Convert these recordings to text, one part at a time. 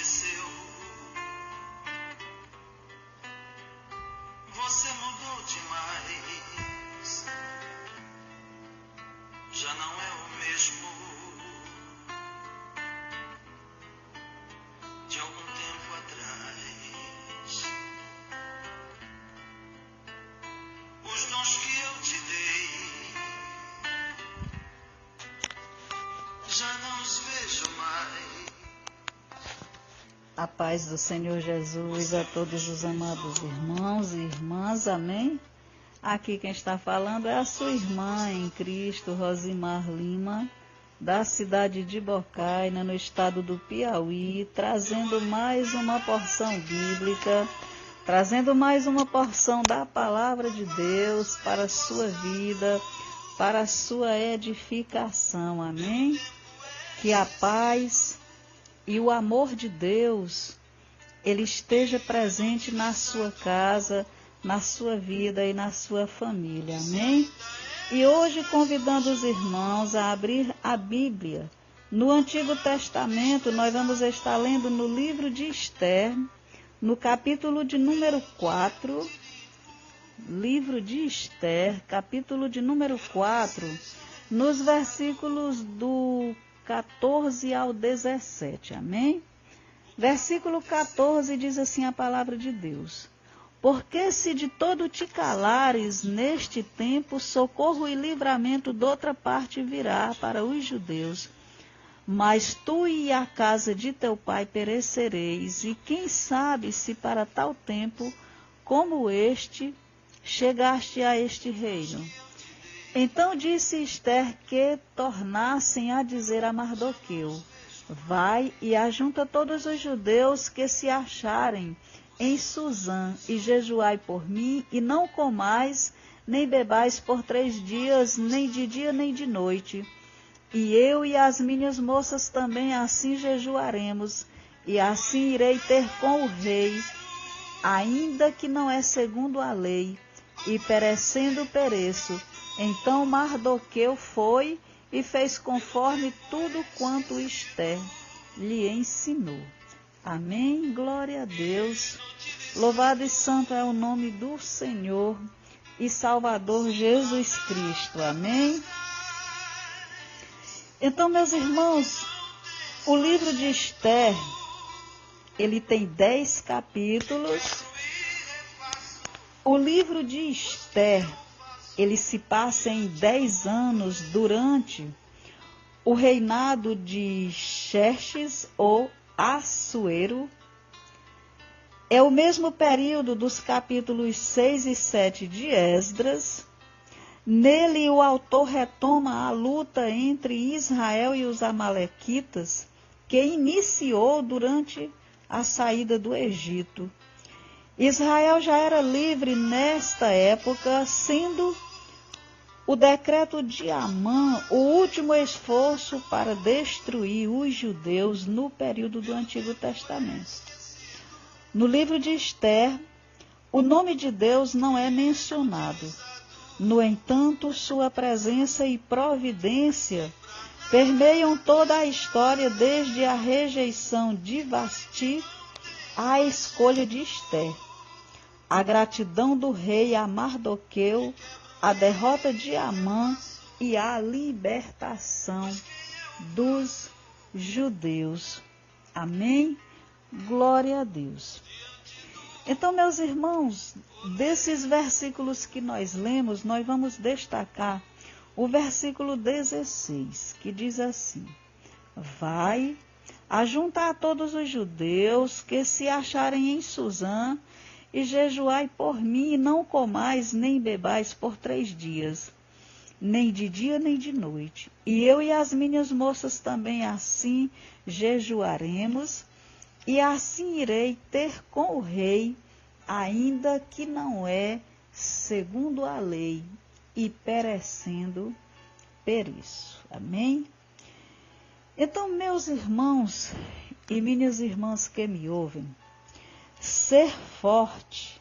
aconteceu? Você mudou demais, já não é o mesmo de algum tempo atrás. Os dons que eu te dei, já não os vejo mais. A paz do Senhor Jesus a todos os amados irmãos e irmãs, amém? Aqui quem está falando é a sua irmã em Cristo, Rosimar Lima, da cidade de Bocaina, no estado do Piauí, trazendo mais uma porção bíblica, trazendo mais uma porção da palavra de Deus para a sua vida, para a sua edificação, amém? Que a paz e o amor de Deus, ele esteja presente na sua casa, na sua vida e na sua família, amém? E hoje convidando os irmãos a abrir a Bíblia. No Antigo Testamento, nós vamos estar lendo no livro de Esther, no capítulo de número 4, livro de Esther, capítulo de número 4, nos versículos do 14 ao 17, amém? Versículo 14 diz assim a palavra de Deus: porque se de todo te calares neste tempo, socorro e livramento de outra parte virá para os judeus. Mas tu e a casa de teu pai perecereis, e quem sabe se para tal tempo como este chegaste a este reino. Então disse Esther que tornassem a dizer a Mardoqueu: vai e ajunta todos os judeus que se acharem em Suzã, e jejuai por mim, e não comais, nem bebais por 3 dias, nem de dia nem de noite. E eu e as minhas moças também assim jejuaremos, e assim irei ter com o rei, ainda que não é segundo a lei, e perecendo pereço. Então Mardoqueu foi e fez conforme tudo quanto Esther lhe ensinou. Amém? Glória a Deus. Louvado e santo é o nome do Senhor e Salvador Jesus Cristo. Amém? Então, meus irmãos, o livro de Esther, ele tem 10 capítulos. O livro de Esther, ele se passa em 10 anos durante o reinado de Xerxes ou Assuero. É o mesmo período dos capítulos 6 e 7 de Esdras. Nele o autor retoma a luta entre Israel e os amalequitas, que iniciou durante a saída do Egito. Israel já era livre nesta época, sendo o decreto de Amã o último esforço para destruir os judeus no período do Antigo Testamento. No livro de Esther, o nome de Deus não é mencionado. No entanto, sua presença e providência permeiam toda a história, desde a rejeição de Vasti à escolha de Esther, a gratidão do rei a Mardoqueu, a derrota de Amã e a libertação dos judeus. Amém? Glória a Deus. Então, meus irmãos, desses versículos que nós lemos, nós vamos destacar o versículo 16, que diz assim: vai, ajunta a todos os judeus que se acharem em Suzã, e jejuai por mim, e não comais nem bebais por 3 dias, nem de dia nem de noite. E eu e as minhas moças também assim jejuaremos, e assim irei ter com o rei, ainda que não é segundo a lei, e perecendo pereço. Amém? Então, meus irmãos e minhas irmãs que me ouvem, ser forte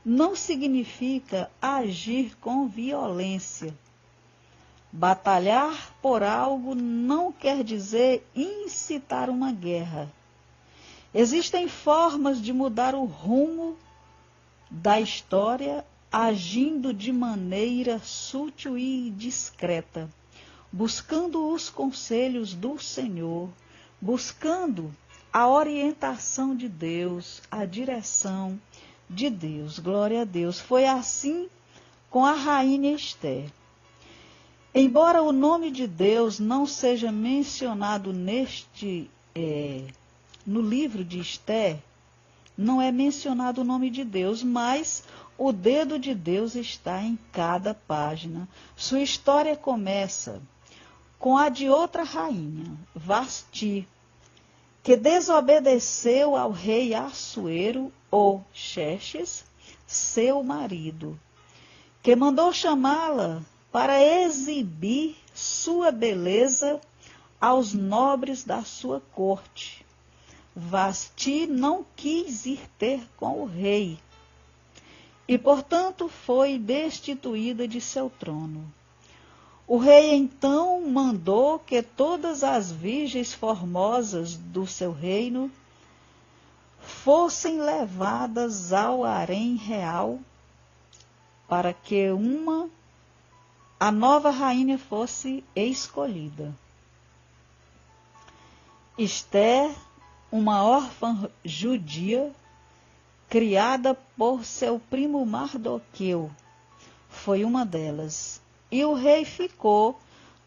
não significa agir com violência. Batalhar por algo não quer dizer incitar uma guerra. Existem formas de mudar o rumo da história agindo de maneira sutil e discreta, buscando os conselhos do Senhor, buscando a orientação de Deus, a direção de Deus. Glória a Deus. Foi assim com a rainha Esther. Embora o nome de Deus não seja mencionado no livro de Esther, não é mencionado o nome de Deus, mas o dedo de Deus está em cada página. Sua história começa com a de outra rainha, Vasti, que desobedeceu ao rei Assuero, ou Xerxes, seu marido, que mandou chamá-la para exibir sua beleza aos nobres da sua corte. Vasti não quis ir ter com o rei e, portanto, foi destituída de seu trono. O rei então mandou que todas as virgens formosas do seu reino fossem levadas ao harém real para que a nova rainha fosse escolhida. Esther, uma órfã judia, criada por seu primo Mardoqueu, foi uma delas. E o rei ficou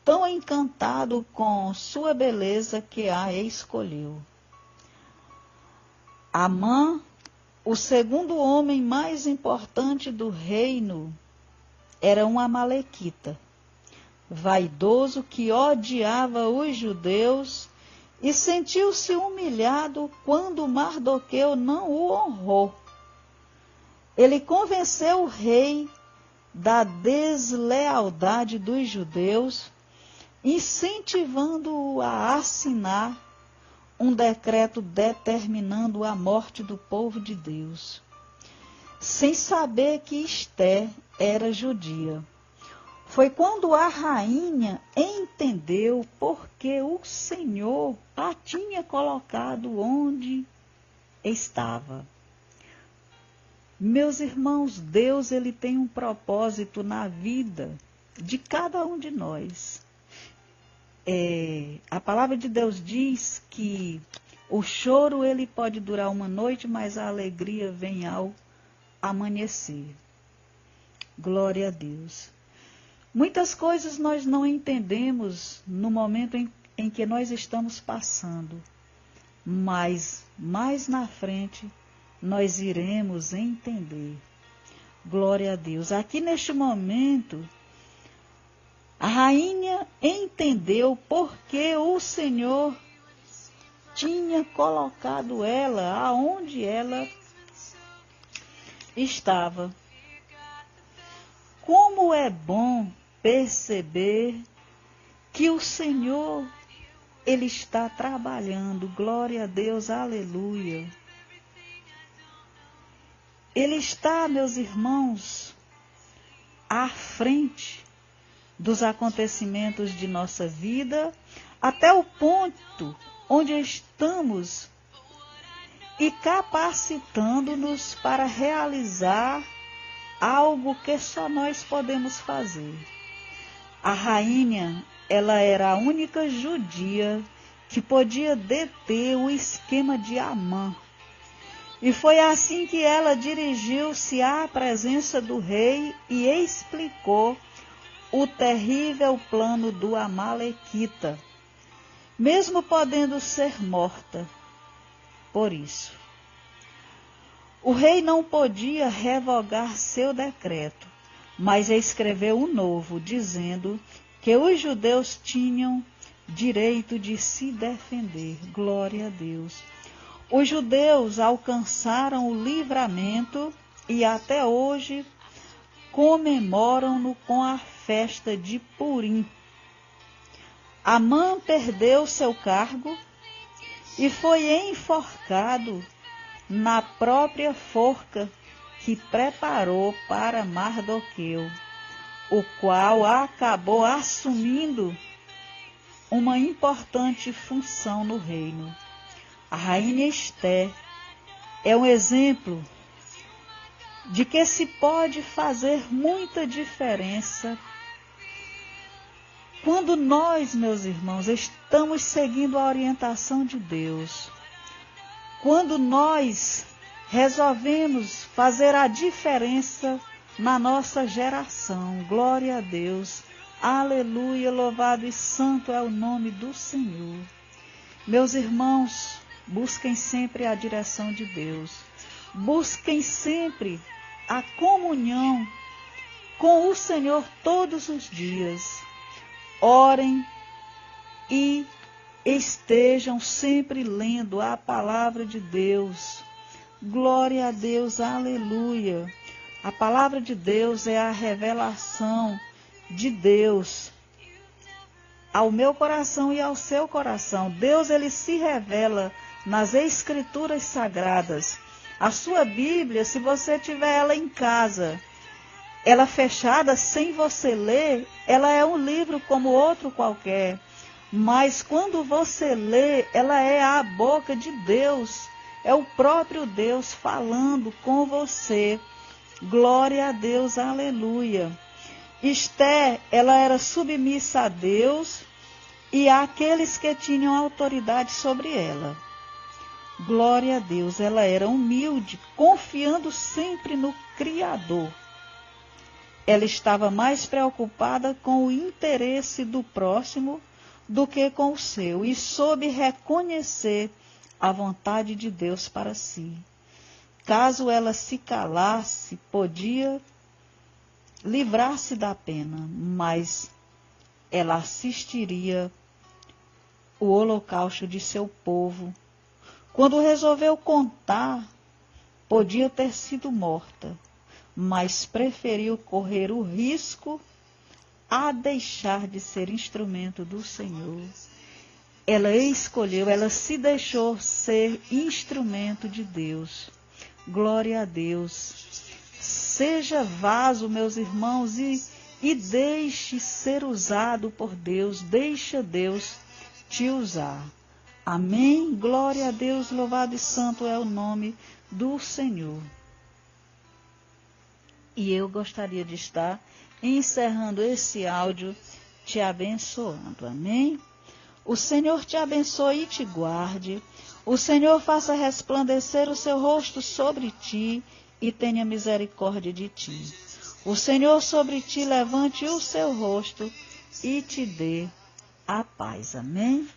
tão encantado com sua beleza que a escolheu. Amã, o segundo homem mais importante do reino, era um amalequita, vaidoso que odiava os judeus e sentiu-se humilhado quando Mardoqueu não o honrou. Ele convenceu o rei da deslealdade dos judeus, incentivando-o a assinar um decreto determinando a morte do povo de Deus, sem saber que Esther era judia. Foi quando a rainha entendeu porque o Senhor a tinha colocado onde estava. Meus irmãos, Deus ele tem um propósito na vida de cada um de nós. A palavra de Deus diz que o choro ele pode durar uma noite, mas a alegria vem ao amanhecer. Glória a Deus. Muitas coisas nós não entendemos no momento em que nós estamos passando, mas mais na frente nós iremos entender. Glória a Deus. Aqui neste momento, a rainha entendeu porque o Senhor tinha colocado ela aonde ela estava. Como é bom perceber que o Senhor, Ele está trabalhando. Glória a Deus, aleluia. Ele está, meus irmãos, à frente dos acontecimentos de nossa vida, até o ponto onde estamos e capacitando-nos para realizar algo que só nós podemos fazer. A rainha, ela era a única judia que podia deter o esquema de Amã. E foi assim que ela dirigiu-se à presença do rei e explicou o terrível plano do amalequita, mesmo podendo ser morta por isso. O rei não podia revogar seu decreto, mas escreveu um novo, dizendo que os judeus tinham direito de se defender. Glória a Deus. Os judeus alcançaram o livramento e até hoje comemoram-no com a festa de Purim. Amã perdeu seu cargo e foi enforcado na própria forca que preparou para Mardoqueu, o qual acabou assumindo uma importante função no reino. A rainha Esther é um exemplo de que se pode fazer muita diferença quando nós, meus irmãos, estamos seguindo a orientação de Deus. Quando nós resolvemos fazer a diferença na nossa geração. Glória a Deus. Aleluia, louvado e santo é o nome do Senhor. Meus irmãos, busquem sempre a direção de Deus. Busquem sempre a comunhão com o Senhor todos os dias. Orem e estejam sempre lendo a palavra de Deus. Glória a Deus, aleluia. A palavra de Deus é a revelação de Deus ao meu coração e ao seu coração. Deus, ele se revela nas Escrituras Sagradas. A sua Bíblia, se você tiver ela em casa, ela fechada, sem você ler, ela é um livro como outro qualquer. Mas quando você lê, ela é a boca de Deus. É o próprio Deus falando com você. Glória a Deus, aleluia. Esther, ela era submissa a Deus e àqueles que tinham autoridade sobre ela. Glória a Deus, ela era humilde, confiando sempre no Criador. Ela estava mais preocupada com o interesse do próximo do que com o seu, e soube reconhecer a vontade de Deus para si. Caso ela se calasse, podia livrar-se da pena, mas ela assistiria o holocausto de seu povo. Quando resolveu contar, podia ter sido morta, mas preferiu correr o risco a deixar de ser instrumento do Senhor. Ela escolheu, ela se deixou ser instrumento de Deus. Glória a Deus. Seja vaso, meus irmãos, e deixe ser usado por Deus. Deixa Deus te usar. Amém? Glória a Deus, louvado e santo é o nome do Senhor. E eu gostaria de estar encerrando esse áudio te abençoando. Amém? O Senhor te abençoe e te guarde. O Senhor faça resplandecer o seu rosto sobre ti e tenha misericórdia de ti. O Senhor sobre ti levante o seu rosto e te dê a paz. Amém?